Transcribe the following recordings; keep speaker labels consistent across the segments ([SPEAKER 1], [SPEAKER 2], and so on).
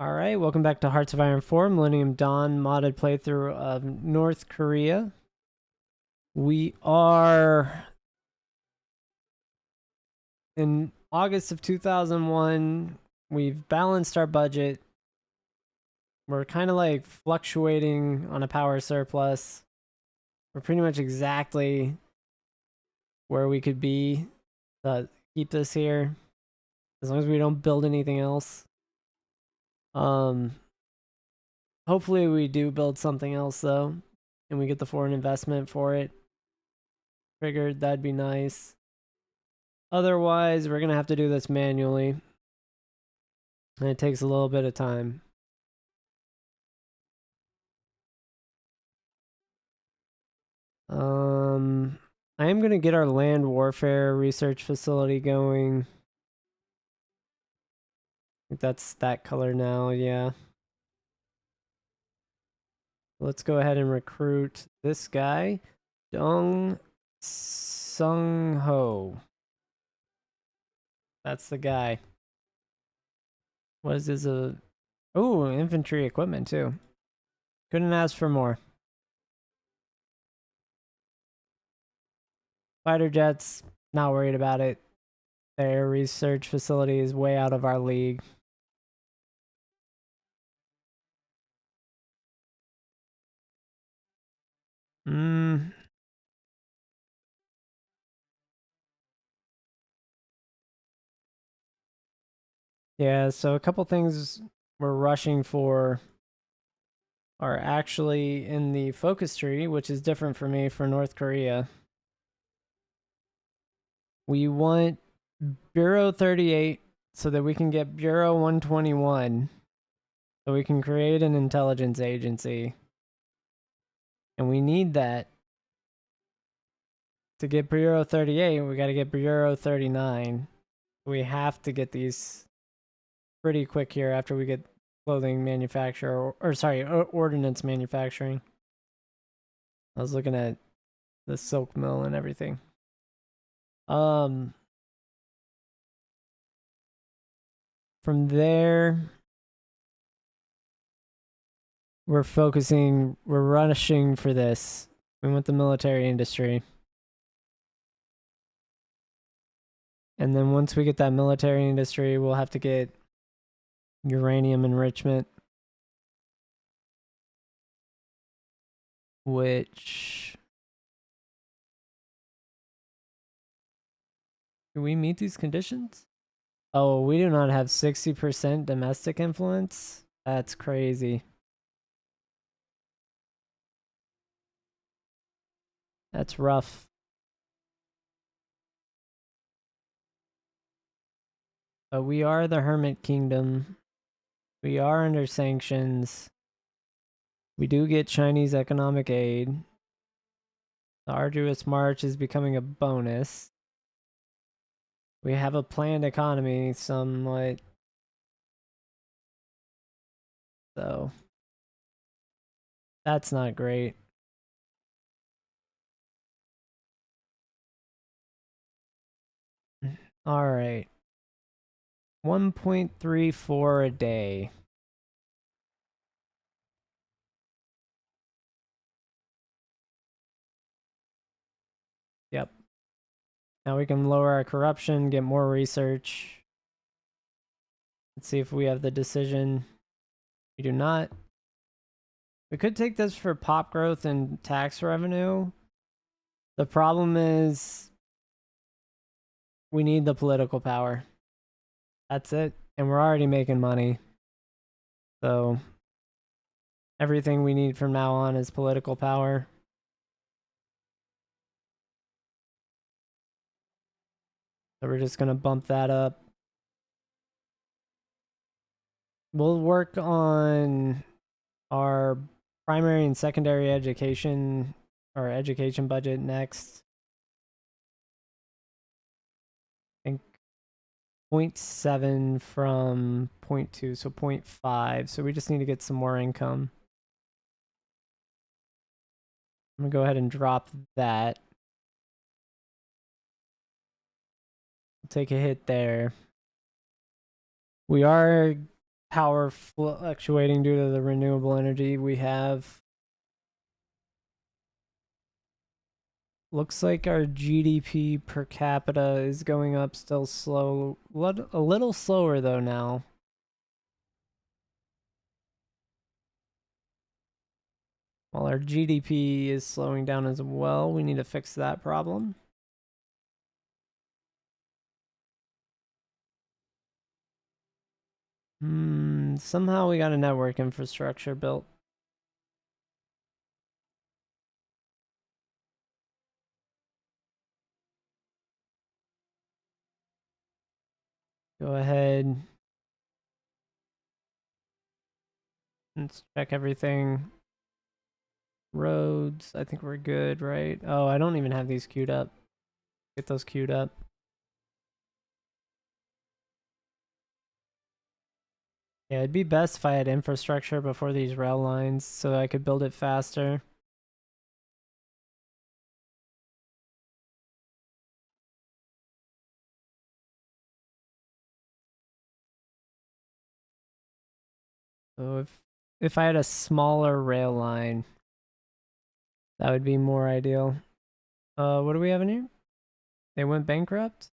[SPEAKER 1] Alright, welcome back to Hearts of Iron 4, Millennium Dawn modded playthrough of North Korea. We are in August of 2001. We've balanced our budget. We're kind of like fluctuating on a power surplus. We're pretty much exactly where we could be to keep this here, as long as we don't build anything else. Hopefully we do build something else though, and we get the foreign investment for it. Figured that'd be nice. Otherwise, we're gonna have to do this manually, and it takes a little bit of time. I am gonna get our land warfare research facility going. I think that's that color now, yeah. Let's go ahead and recruit this guy, Dong Sung Ho. That's the guy. What is this? Oh, infantry equipment too. Couldn't ask for more. Fighter jets, not worried about it. Their research facility is way out of our league. Yeah, so a couple things we're rushing for are actually in the focus tree, which is different for me for North Korea. We want Bureau 38 so that we can get Bureau 121 so we can create an intelligence agency. And we need that. To get Bureau 38, we got to get Bureau 39. We have to get these pretty quick here after we get clothing manufacturer, or sorry, ordnance manufacturing. I was looking at the silk mill and everything. From there, we're rushing for this. We want the military industry. And then once we get that military industry, we'll have to get uranium enrichment, which... Do we meet these conditions? Oh, we do not have 60% domestic influence? That's crazy. That's rough. But we are the Hermit Kingdom. We are under sanctions. We do get Chinese economic aid. The arduous march is becoming a bonus. We have a planned economy somewhat. So that's not great. All right. 1.34 a day. Yep. Now we can lower our corruption, get more research. Let's see if we have the decision. We do not. We could take this for pop growth and tax revenue. The problem is we need the political power. That's it. And we're already making money. So everything we need from now on is political power. So we're just going to bump that up. We'll work on our primary and secondary education, or education budget next. I think 0.7 from 0.2, so 0.5. So we just need to get some more income. I'm going to go ahead and drop that. Take a hit there. We are power fluctuating due to the renewable energy we have. Looks like our GDP per capita is going up still slow. A little slower though now. While our GDP is slowing down as well, we need to fix that problem. Somehow we got a network infrastructure built. Go ahead. Let's check everything. Roads, I think we're good, right? Oh, I don't even have these queued up. Get those queued up. Yeah, it'd be best if I had infrastructure before these rail lines so I could build it faster. So if I had a smaller rail line, that would be more ideal. What do we have in here? They went bankrupt?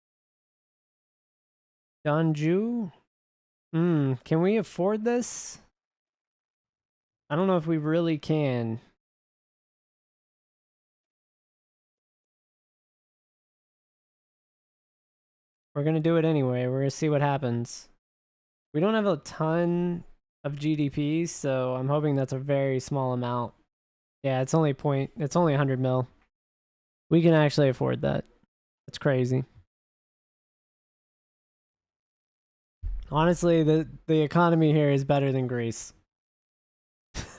[SPEAKER 1] Donju? Can we afford this? I don't know if we really can. We're gonna do it anyway. We're gonna see what happens. We don't have a ton of GDP, so I'm hoping that's a very small amount. Yeah, it's only 100 mil. We can actually afford that. That's crazy. Honestly, the economy here is better than Greece.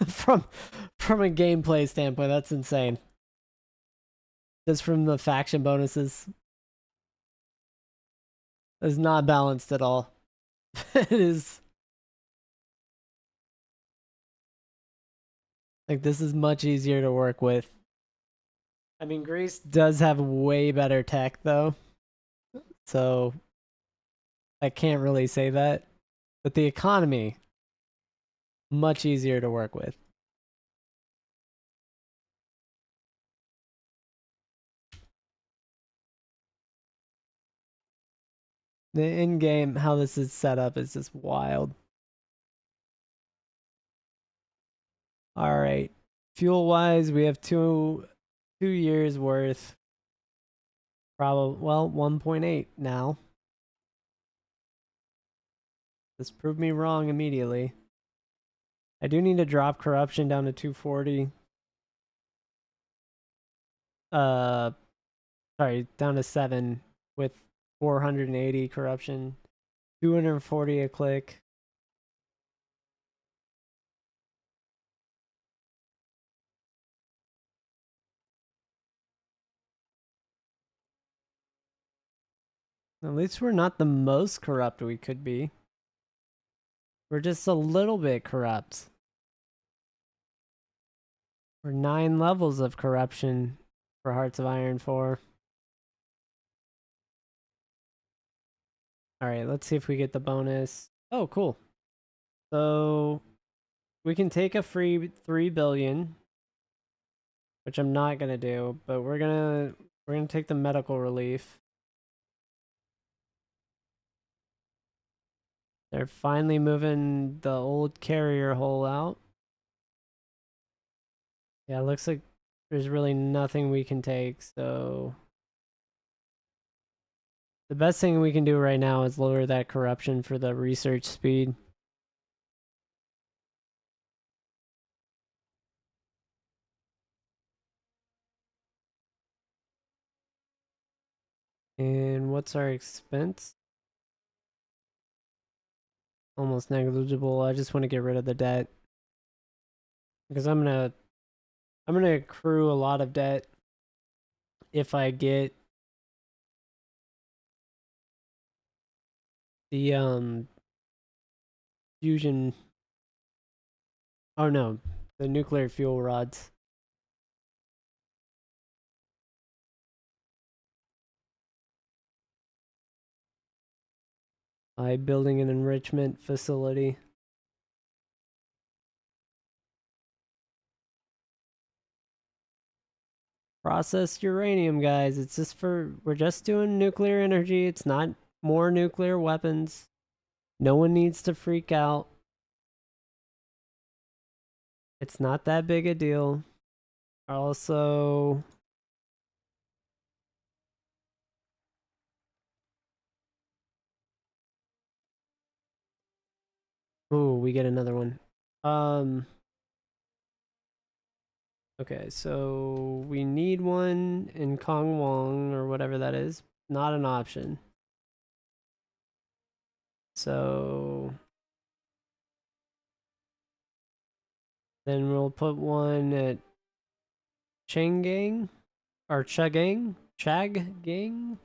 [SPEAKER 1] from from a gameplay standpoint, that's insane. Just from the faction bonuses, it's not balanced at all. It is like this is much easier to work with. I mean, Greece does have way better tech though, so I can't really say that. But the economy, much easier to work with. The in-game, how this is set up is just wild. All right. Fuel-wise, we have two years worth. Probably, well, 1.8 now. This proved me wrong immediately. I do need to drop corruption down to 240. Uh, sorry, down to 7 with 480 corruption. 240 a click. At least we're not the most corrupt we could be. We're just a little bit corrupt. We're 9 levels of corruption for Hearts of Iron 4. Alright, let's see if we get the bonus. Oh, cool. So we can take a free 3 billion, which I'm not gonna do, but we're gonna take the medical relief. They're finally moving the old carrier hole out. Yeah, it looks like there's really nothing we can take, so the best thing we can do right now is lower that corruption for the research speed. And what's our expense? Almost negligible. I just want to get rid of the debt because I'm gonna accrue a lot of debt if I get the fusion. Oh no, the nuclear fuel rods. By building an enrichment facility. Processed uranium, guys. It's just we're just doing nuclear energy. It's not more nuclear weapons. No one needs to freak out. It's not that big a deal. Also, ooh, we get another one. Okay, so we need one in Kong Wong or whatever that is. Not an option. So then we'll put one at Changgang or Chagang? Chaggang?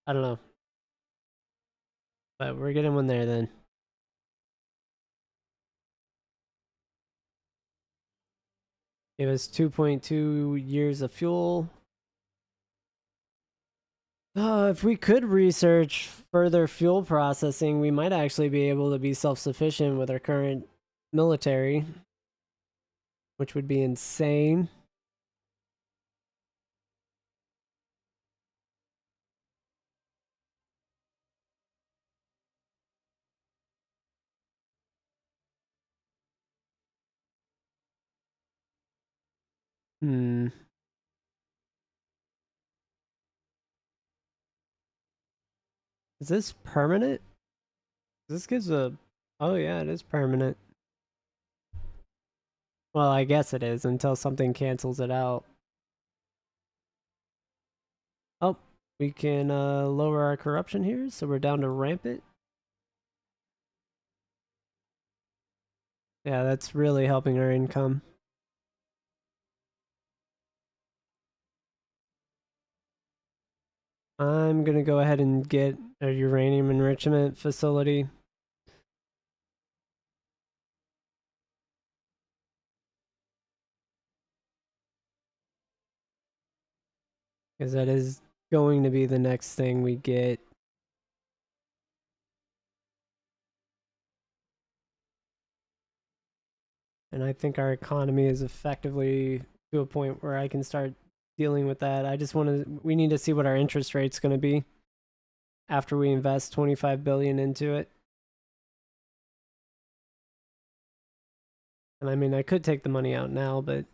[SPEAKER 1] I don't know. But we're getting one there then. It was 2.2 years of fuel. If we could research further fuel processing, we might actually be able to be self-sufficient with our current military, which would be insane. Hmm. Is this permanent? This gives a... Oh yeah, it is permanent. Well, I guess it is until something cancels it out. Oh, we can lower our corruption here, so we're down to rampant. Yeah, that's really helping our income. I'm gonna go ahead and get a uranium enrichment facility. Because that is going to be the next thing we get. And I think our economy is effectively to a point where I can start dealing with that. I just want to, we need to see what our interest rate's going to be after we invest 25 billion into it. And I mean, I could take the money out now, but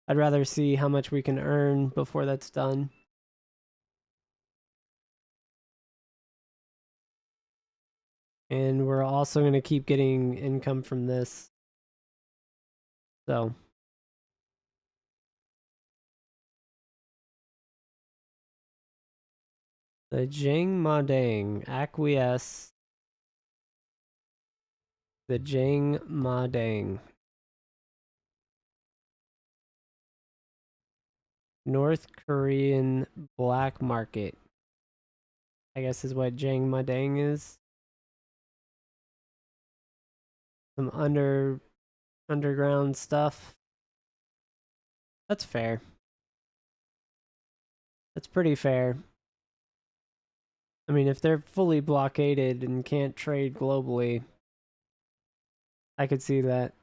[SPEAKER 1] I'd rather see how much we can earn before that's done. And we're also going to keep getting income from this. So the Jing Madang acquiesce. The Jing Madang. North Korean black market. I guess is what Jang Madang is. Some underground stuff. That's fair. That's pretty fair. I mean, if they're fully blockaded and can't trade globally, I could see that.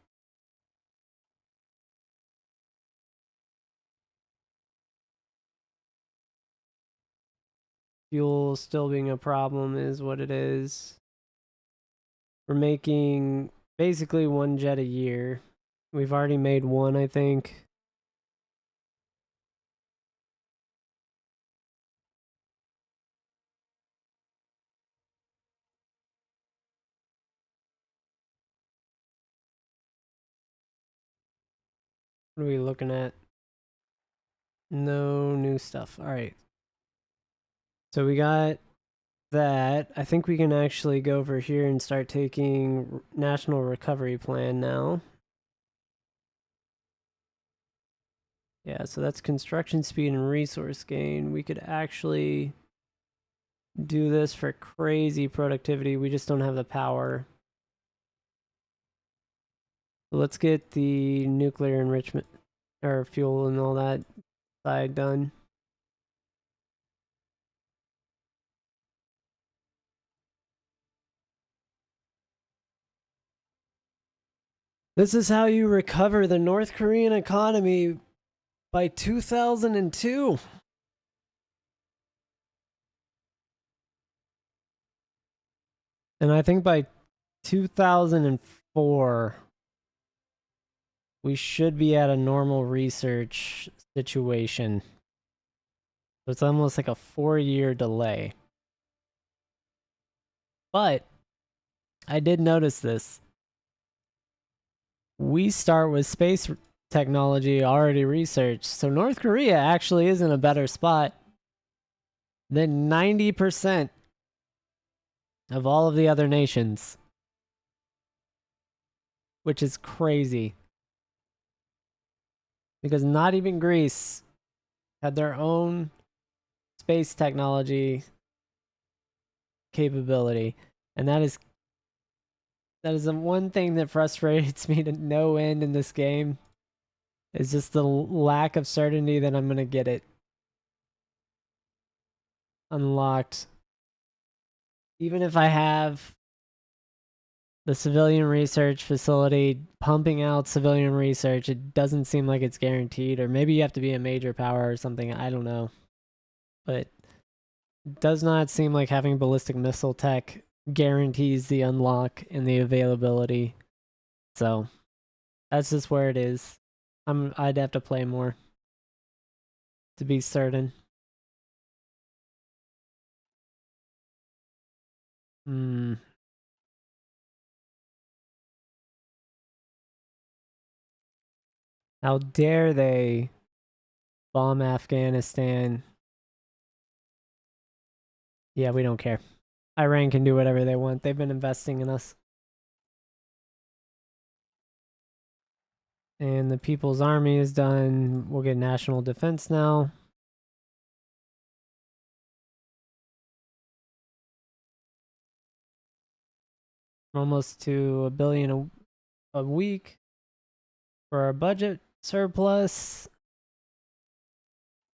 [SPEAKER 1] Fuel still being a problem is what it is. We're making basically one jet a year. We've already made one, I think. What are we looking at? No new stuff. All right. So we got that. I think we can actually go over here and start taking National Recovery Plan now. Yeah, so that's construction speed and resource gain. We could actually do this for crazy productivity. We just don't have the power. Let's get the nuclear enrichment or fuel and all that side done. This is how you recover the North Korean economy. by 2002. And I think by 2004, we should be at a normal research situation. So it's almost like a 4-year delay. But I did notice this. We start with space technology already researched. So North Korea actually is in a better spot than 90% of all of the other nations, which is crazy. Because not even Greece had their own space technology capability. And that is the one thing that frustrates me to no end in this game. Is just the lack of certainty that I'm gonna get it unlocked. Even if I have the civilian research facility pumping out civilian research, it doesn't seem like it's guaranteed. Or maybe you have to be a major power or something. I don't know. But it does not seem like having ballistic missile tech guarantees the unlock and the availability. So that's just where it is. I'd have to play more to be certain. How dare they bomb Afghanistan? Yeah, we don't care. Iran can do whatever they want. They've been investing in us. And the People's Army is done. We'll get national defense now. Almost to $1 billion a week for our budget surplus,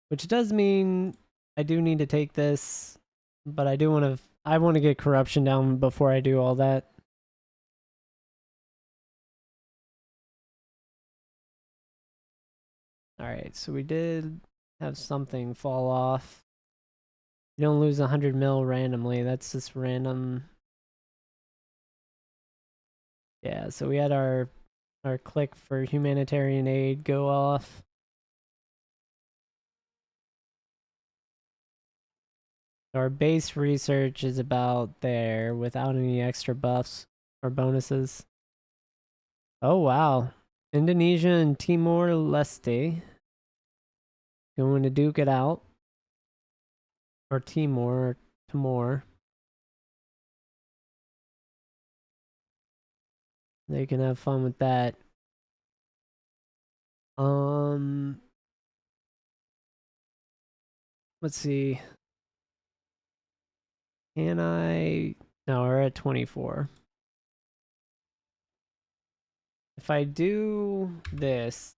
[SPEAKER 1] which does mean I do need to take this, but I want to get corruption down before I do all that. All right, so we did have something fall off. You don't lose 100 mil randomly. That's just random. Yeah, so we had our click for humanitarian aid go off. Our base research is about there without any extra buffs or bonuses. Oh wow. Indonesia and Timor-Leste going to duke it out. Or Timor. They can have fun with that. Let's see. Can I... No, we're at 24. If I do this,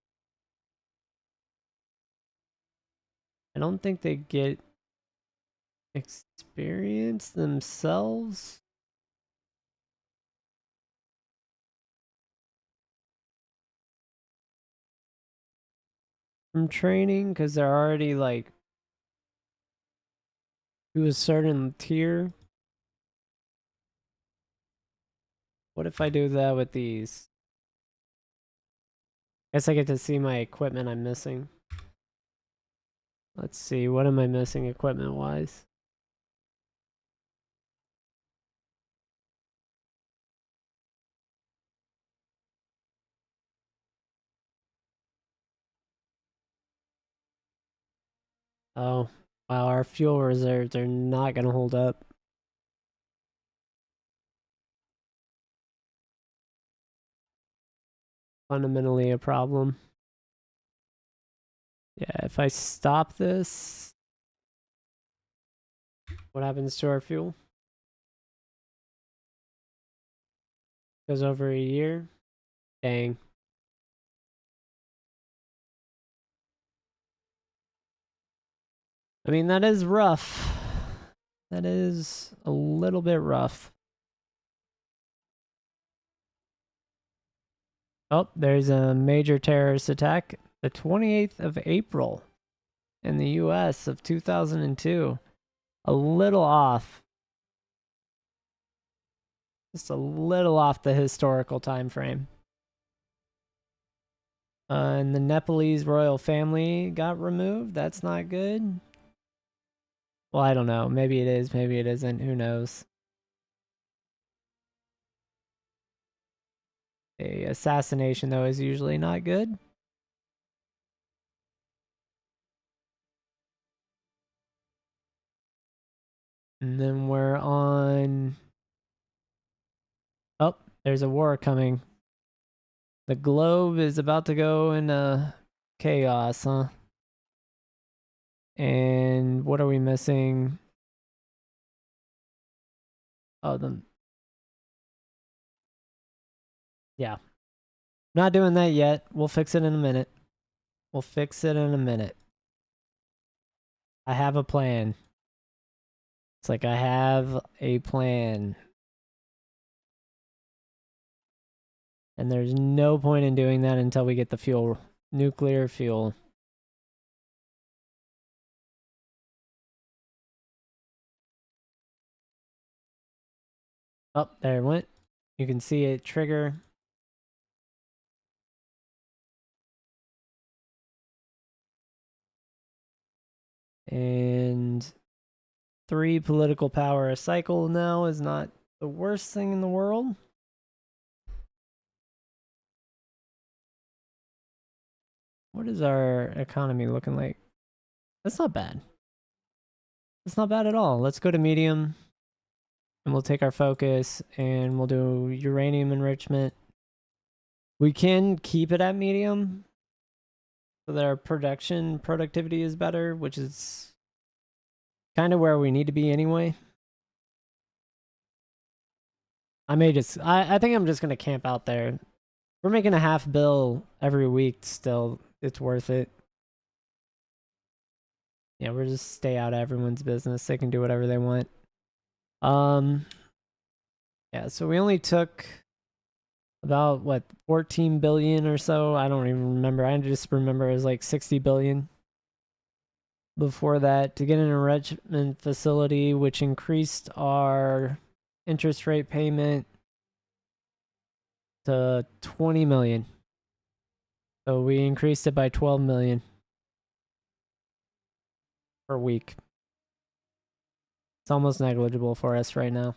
[SPEAKER 1] I don't think they get experience themselves. From training, because they're already like to a certain tier. What if I do that with these? Guess I get to see my equipment I'm missing. Let's see, what am I missing equipment wise? Oh, wow, our fuel reserves are not gonna hold up. Fundamentally a problem. Yeah, if I stop this, what happens to our fuel? Goes over a year. Dang. I mean, that is rough. That is a little bit rough. Oh, there's a major terrorist attack. The 28th of April in the US of 2002. A little off. Just a little off the historical time frame. And the Nepalese royal family got removed. That's not good. Well, I don't know. Maybe it is. Maybe it isn't. Who knows? A assassination, though, is usually not good. And then we're on... Oh, there's a war coming. The globe is about to go into chaos, huh? And what are we missing? Oh, yeah. Not doing that yet. We'll fix it in a minute. We'll fix it in a minute. I have a plan. It's like I have a plan. And there's no point in doing that until we get the fuel. Nuclear fuel. Oh, there it went. You can see it trigger. And 3 political power a cycle now is not the worst thing in the world. What is our economy looking like? That's not bad. That's not bad at all. Let's go to medium. And we'll take our focus and we'll do uranium enrichment. We can keep it at medium so that our productivity is better, which is kind of where we need to be anyway. I think I'm just going to camp out there. We're making a half bill every week still. It's worth it. Yeah, we'll just stay out of everyone's business. They can do whatever they want. Yeah, so we only took about, what, 14 billion or so? I don't even remember. I just remember it was like 60 billion before that to get an enrichment facility, which increased our interest rate payment to 20 million. So we increased it by 12 million per week. It's almost negligible for us right now.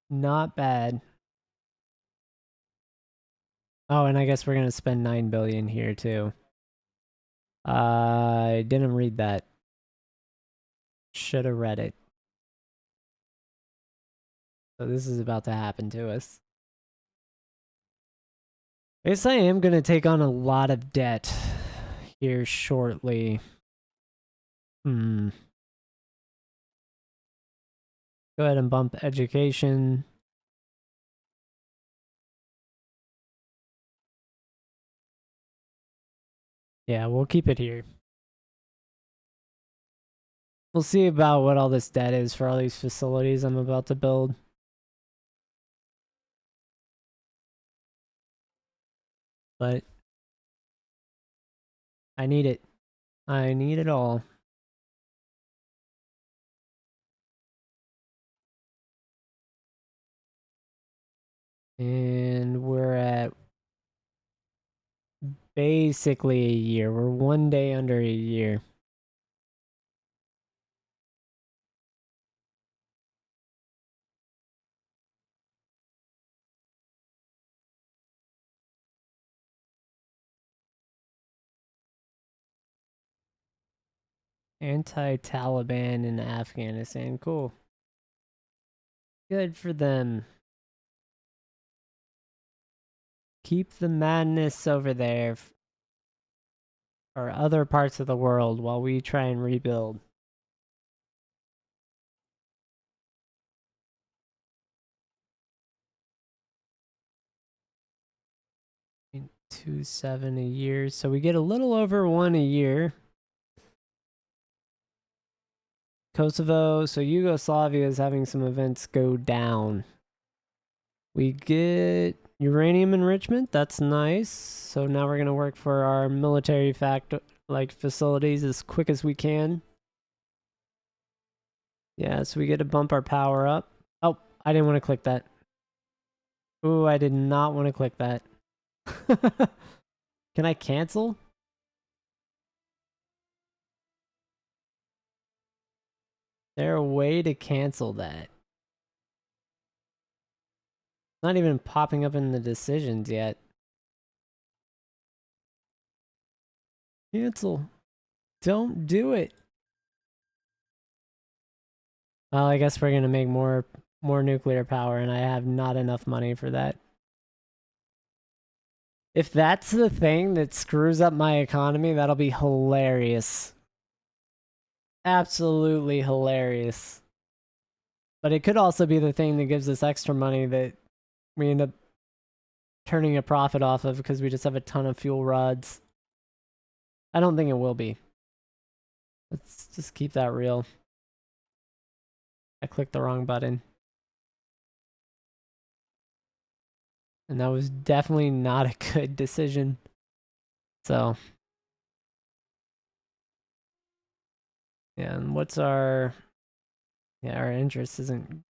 [SPEAKER 1] Not bad. Oh, and I guess we're going to spend 9 billion here too. I didn't read that. Should have read it. So this is about to happen to us. I guess I am going to take on a lot of debt here shortly. Go ahead and bump education. Yeah, we'll keep it here. We'll see about what all this debt is for all these facilities I'm about to build. But I need it. I need it all. And we're at basically a year. We're 1 day under a year. Anti-Taliban in Afghanistan. Cool. Good for them. Keep the madness over there or other parts of the world while we try and rebuild. $2.7 a year, so we get a little over 1 a year. Kosovo, so Yugoslavia is having some events go down. We get Uranium enrichment, that's nice. So now we're gonna work for our military facilities as quick as we can. Yeah, so we get to bump our power up. Oh, I didn't want to click that. Ooh, I did not want to click that. Can I cancel? Is there a way to cancel that? Not even popping up in the decisions yet. Cancel. Don't do it. Well, I guess we're gonna make more nuclear power, and I have not enough money for that. If that's the thing that screws up my economy, that'll be hilarious. Absolutely hilarious. But it could also be the thing that gives us extra money that we end up turning a profit off of because we just have a ton of fuel rods. I don't think it will be. Let's just keep that real. I clicked the wrong button. And that was definitely not a good decision. So. Yeah, and what's our... Yeah, our interest isn't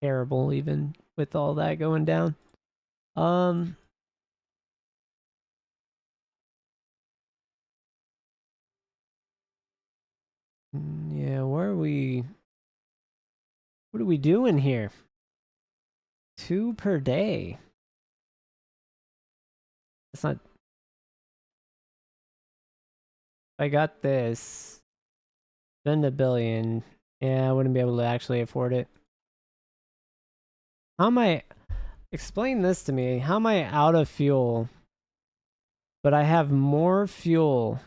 [SPEAKER 1] terrible even with all that going down. Yeah, where are we... What are we doing here? 2 per day. That's not... I got this. Spend $1 billion. Yeah, I wouldn't be able to actually afford it. How am I... Explain this to me. How am I out of fuel, but I have more fuel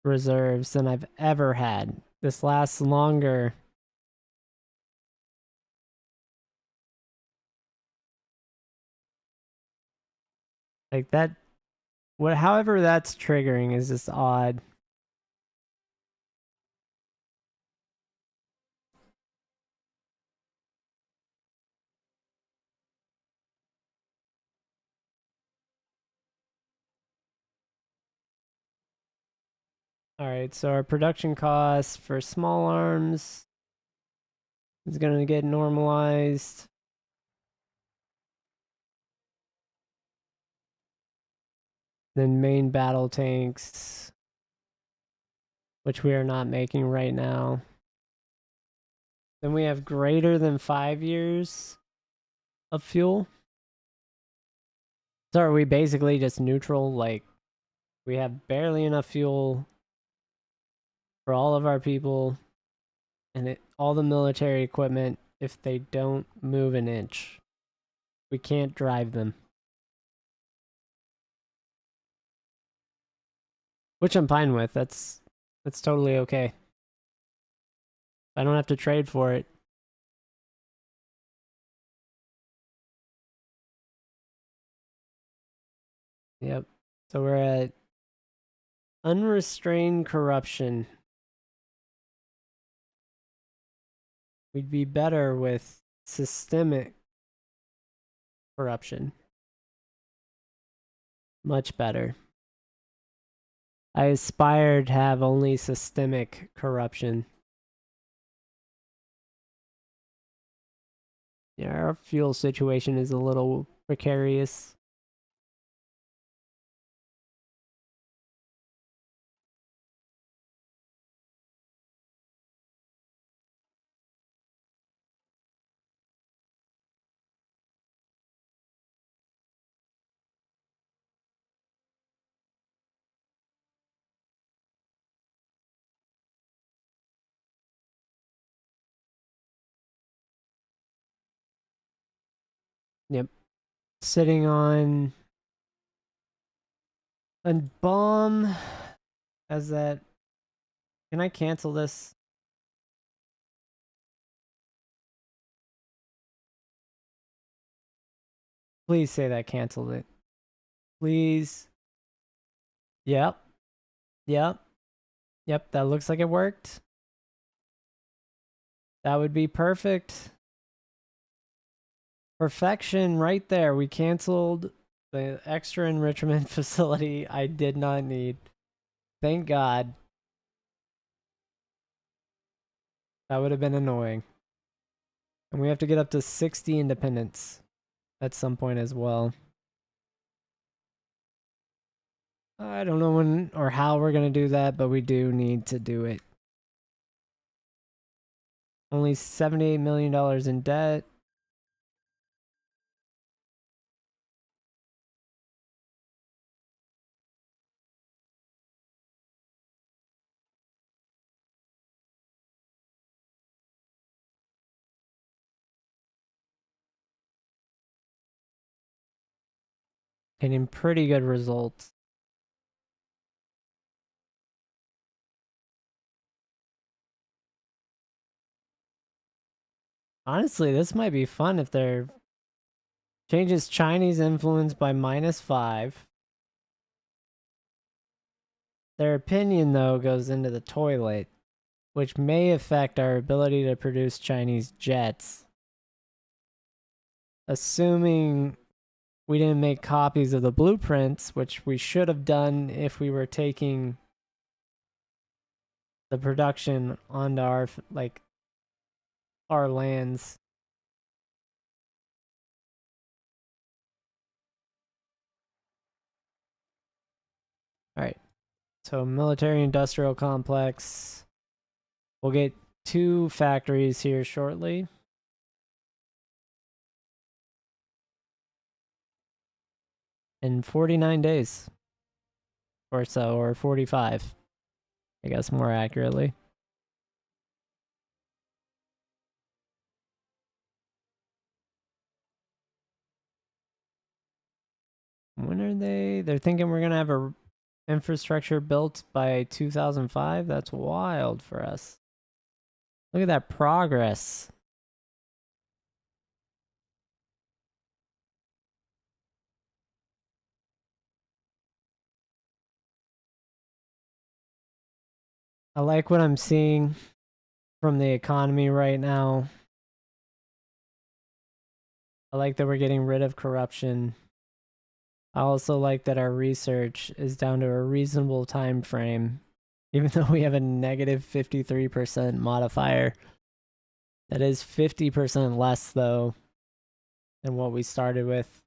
[SPEAKER 1] reserves than I've ever had? This lasts longer. Like that... However that's triggering is just odd. Alright, so our production costs for small arms is going to get normalized. Then main battle tanks, which we are not making right now. Then we have greater than 5 years of fuel. So are we basically just neutral? Like, we have barely enough fuel for all of our people and all the military equipment. If they don't move an inch, we can't drive them. Which I'm fine with. That's totally okay. I don't have to trade for it. Yep. So we're at unrestrained corruption. We'd be better with systemic corruption. Much better. I aspire to have only systemic corruption. Yeah, our fuel situation is a little precarious. Yep. Sitting on a bomb as that. Can I cancel this? Please say that canceled it. Please. Yep. Yep. Yep, that looks like it worked. That would be perfect. Perfection right there. We canceled the extra enrichment facility I did not need. Thank God. That would have been annoying. And we have to get up to 60 independence at some point as well. I don't know when or how we're going to do that, but we do need to do it. Only $78 million in debt. Getting pretty good results. Honestly, this might be fun if they're changes Chinese influence by -5. Their opinion, though, goes into the toilet, which may affect our ability to produce Chinese jets. Assuming we didn't make copies of the blueprints, which we should have done if we were taking the production onto our lands. All right. So military industrial complex. We'll get 2 factories here shortly. In 49 days or so, or 45, I guess more accurately. When are they? They're thinking we're gonna have a infrastructure built by 2005. That's wild for us. Look at that progress. I like what I'm seeing from the economy right now. I like that we're getting rid of corruption. I also like that our research is down to a reasonable time frame, even though we have a negative 53% modifier. That is 50% less, though, than what we started with.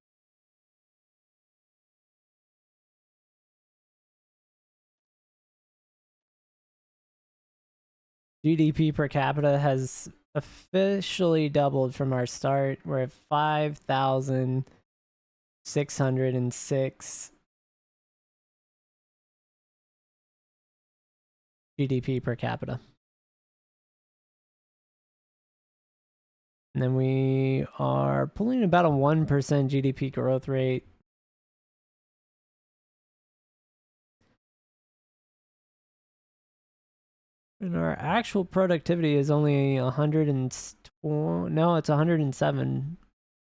[SPEAKER 1] GDP per capita has officially doubled from our start. We're at 5,606 GDP per capita. And then we are pulling about a 1% GDP growth rate. And our actual productivity is only 120. No, it's 107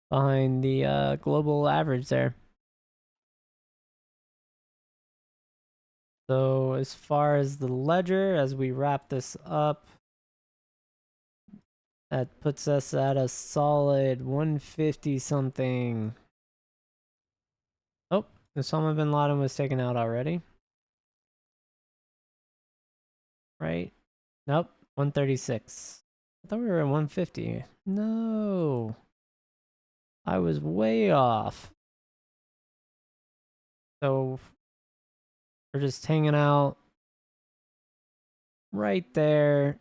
[SPEAKER 1] behind the global average there. So as far as the ledger, as we wrap this up, that puts us at a solid 150 something. Oh, Osama bin Laden was taken out already. Right? Nope, 136. I thought we were at 150. No. I was way off. So we're just hanging out right there,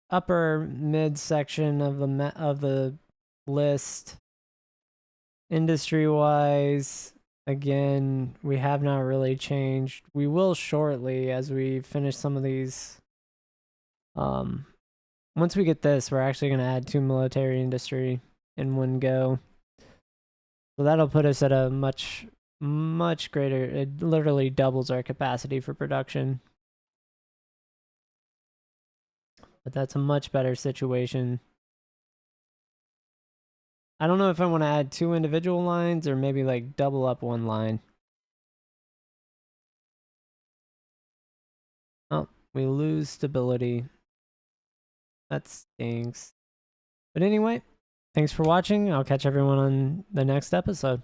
[SPEAKER 1] upper mid section of the list. Industry wise, again, we have not really changed. We will shortly as we finish some of these. Once we get this, we're actually going to add 2 military industry in one go. So that'll put us at a much greater, it literally doubles our capacity for production. But that's a much better situation. I don't know if I want to add 2 individual lines or maybe like double up 1 line. Oh, we lose stability. That stinks. But anyway, Thanks for watching. I'll catch everyone on the next episode.